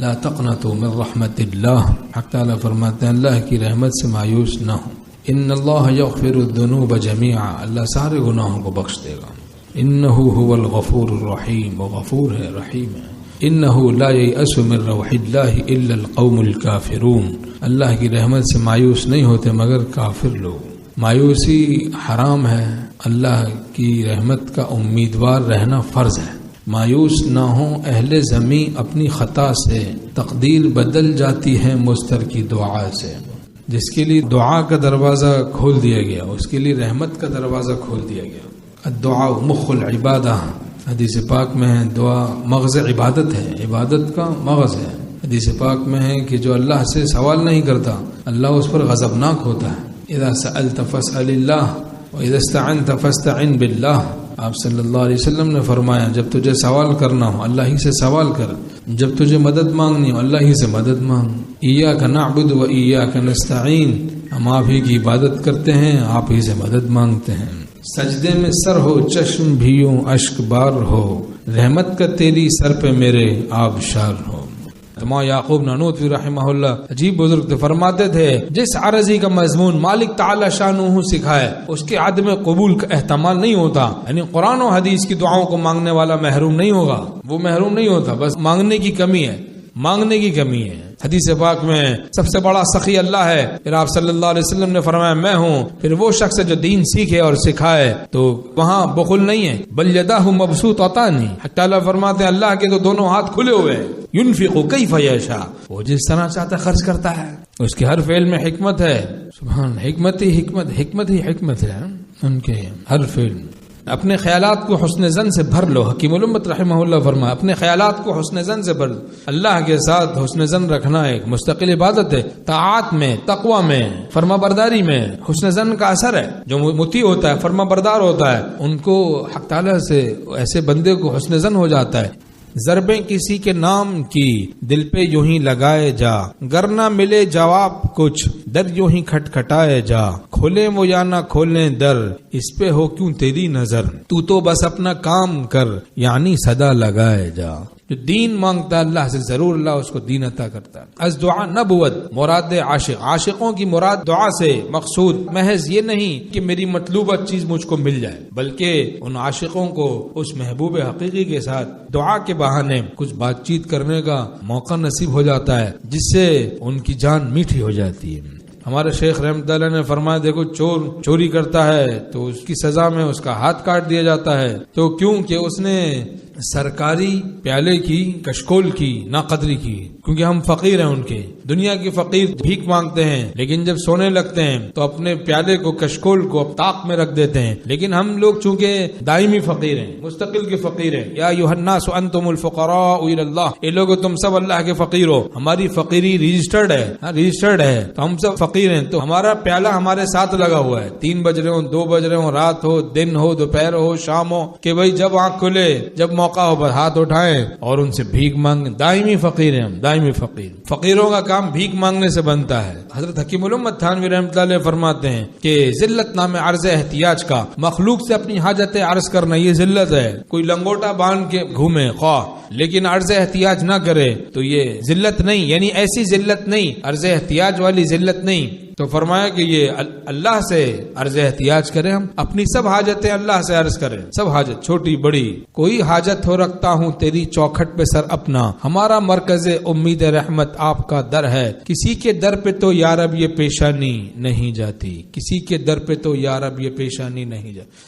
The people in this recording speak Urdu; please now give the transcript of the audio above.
لا تقنطوا من رحمت اللہ، حق تعالیٰ فرماتے ہیں اللہ کی رحمت سے مایوس نہ ہو. ان اللہ یغفر الذنوب جميعا، اللہ سارے گناہوں کو بخش دے گا. انہ هو الغفور الرحیم، وہ غفور ہے رحیم ہے. انہ لا ییأس من روح اللہ الا القوم الکافرون، اللہ کی رحمت سے مایوس نہیں ہوتے مگر کافر لوگ. مایوسی حرام ہے، اللہ کی رحمت کا امیدوار رہنا فرض ہے. مایوس نہ ہوں اہل زمین اپنی خطا سے، تقدیر بدل جاتی ہے مستر کی دعا سے. جس کے لیے دعا کا دروازہ کھول دیا گیا اس کے لیے رحمت کا دروازہ کھول دیا گیا. الدعاء مخ العبادہ، حدیث پاک میں ہے دعا مغز عبادت ہے، عبادت کا مغز ہے. حدیث پاک میں ہے کہ جو اللہ سے سوال نہیں کرتا اللہ اس پر غضبناک ہوتا ہے. اذا سألت فاسأل اللہ واذا استعنت فاستعن باللہ. آپ صلی اللہ علیہ وسلم نے فرمایا جب تجھے سوال کرنا ہو اللہ ہی سے سوال کر، جب تجھے مدد مانگنی ہو اللہ ہی سے مدد مانگ. ایاک نعبد و ایاک نستعین، ہم آپ ہی کی عبادت کرتے ہیں آپ ہی سے مدد مانگتے ہیں. سجدے میں سر ہو چشم بھی یوں اشک بار ہو، رحمت کا تیری سر پہ میرے آبشار ہو. امام یعقوب نانوتوی رحمہ اللہ عجیب بزرگ تھے، فرماتے تھے جس عرضی کا مضمون مالک تعالی شانہ سکھائے اس کے عدم قبول کا احتمال نہیں ہوتا. یعنی قرآن و حدیث کی دعاؤں کو مانگنے والا محروم نہیں ہوگا، وہ محروم نہیں ہوتا، بس مانگنے کی کمی ہے، مانگنے کی کمی ہے. حدیث پاک میں سب سے بڑا سخی اللہ ہے. پھر آپ صلی اللہ علیہ وسلم نے فرمایا میں ہوں. پھر وہ شخص جو دین سیکھے اور سکھائے تو وہاں بخل نہیں ہے. بل یداہ مبسوطتان، تعالیٰ فرماتے ہیں اللہ کے تو دونوں ہاتھ کھلے ہوئے ہیں. ينفق كيف يشاء، وہ جس طرح چاہتا خرچ کرتا ہے. اس کے ہر فعل میں حکمت ہے. سبحان، حکمت ہی حکمت ہے ان کے ہر فعل. اپنے خیالات کو حسن زن سے بھر لو. حکیم الامت رحمہ اللہ فرمایا اپنے خیالات کو حسن زن سے بھر. اللہ کے ساتھ حسن زن رکھنا ایک مستقل عبادت ہے. طاعات میں، تقوی میں، فرما برداری میں حسن زن کا اثر ہے. جو مطیع ہوتا ہے، فرما بردار ہوتا ہے، ان کو حق تعالیٰ سے ایسے بندے کو حسن زن ہو جاتا ہے. ضربیں کسی کے نام کی دل پہ یوں ہی لگائے جا، گر نہ ملے جواب کچھ در یوں ہی کھٹکھٹائے جا. کھولیں وہ یا نہ کھولیں در اس پہ ہو کیوں تیری نظر، تو بس اپنا کام کر یعنی صدا لگائے جا. جو دین مانگتا ہے اللہ سے ضرور اللہ اس کو دین عطا کرتا ہے. از دعا نبوت مراد عاشق، عاشقوں کی مراد دعا سے مقصود محض یہ نہیں کہ میری مطلوبہ چیز مجھ کو مل جائے، بلکہ ان عاشقوں کو اس محبوب حقیقی کے ساتھ دعا کے بہانے کچھ بات چیت کرنے کا موقع نصیب ہو جاتا ہے جس سے ان کی جان میٹھی ہو جاتی ہے. ہمارے شیخ رحمۃ اللہ نے فرمایا دیکھو چور چوری کرتا ہے تو اس کی سزا میں اس کا ہاتھ کاٹ دیا جاتا ہے. تو کیوں کہ اس نے سرکاری پیالے کی کشکول کی ناقدری کی. کیونکہ ہم فقیر ہیں، ان کے دنیا کے فقیر بھیک مانگتے ہیں لیکن جب سونے لگتے ہیں تو اپنے پیالے کو کشکول کو طاق میں رکھ دیتے ہیں. لیکن ہم لوگ چونکہ دائمی فقیر ہیں، مستقل کے فقیر ہیں. یا ایھا الناس انتم الفقراء الی اللہ، اے لوگو تم سب اللہ کے فقیر ہو. ہماری فقیری رجسٹرڈ ہے تو ہم سب فقیر ہیں. تو ہمارا پیالہ ہمارے ساتھ لگا ہوا ہے. 3 بج رہے ہوں، 2 بج رہے ہوں، رات ہو، دن ہو، دوپہر ہو، شام ہو، کہ بھائی جب آنکھ کھلے جب موقع ہو بس ہاتھ اٹھائیں اور ان سے بھیک مانگیں. دائمی فقیر ہیں ہم، دائمی فقیر. فقیروں کا کام بھیک مانگنے سے بنتا ہے. حضرت حکیم الامت تھانوی رحمۃ اللہ علیہ فرماتے ہیں کہ ذلت نام عرض احتیاج کا، مخلوق سے اپنی حاجت عرض کرنا یہ ذلت ہے. کوئی لنگوٹا باندھ کے گھومے خواہ لیکن عرض احتیاج نہ کرے تو یہ ذلت نہیں، یعنی ایسی ذلت نہیں، عرض احتیاج والی ذلت نہیں. تو فرمایا کہ یہ اللہ سے عرض احتیاج کریں، ہم اپنی سب حاجتیں اللہ سے عرض کریں، سب حاجت چھوٹی بڑی. کوئی حاجت ہو رکھتا ہوں تیری چوکھٹ پہ سر اپنا، ہمارا مرکز امید رحمت آپ کا در ہے. کسی کے در پہ تو یا رب یہ پیشانی نہیں جاتی، کسی کے در پہ تو یا رب یہ پیشانی نہیں جاتی.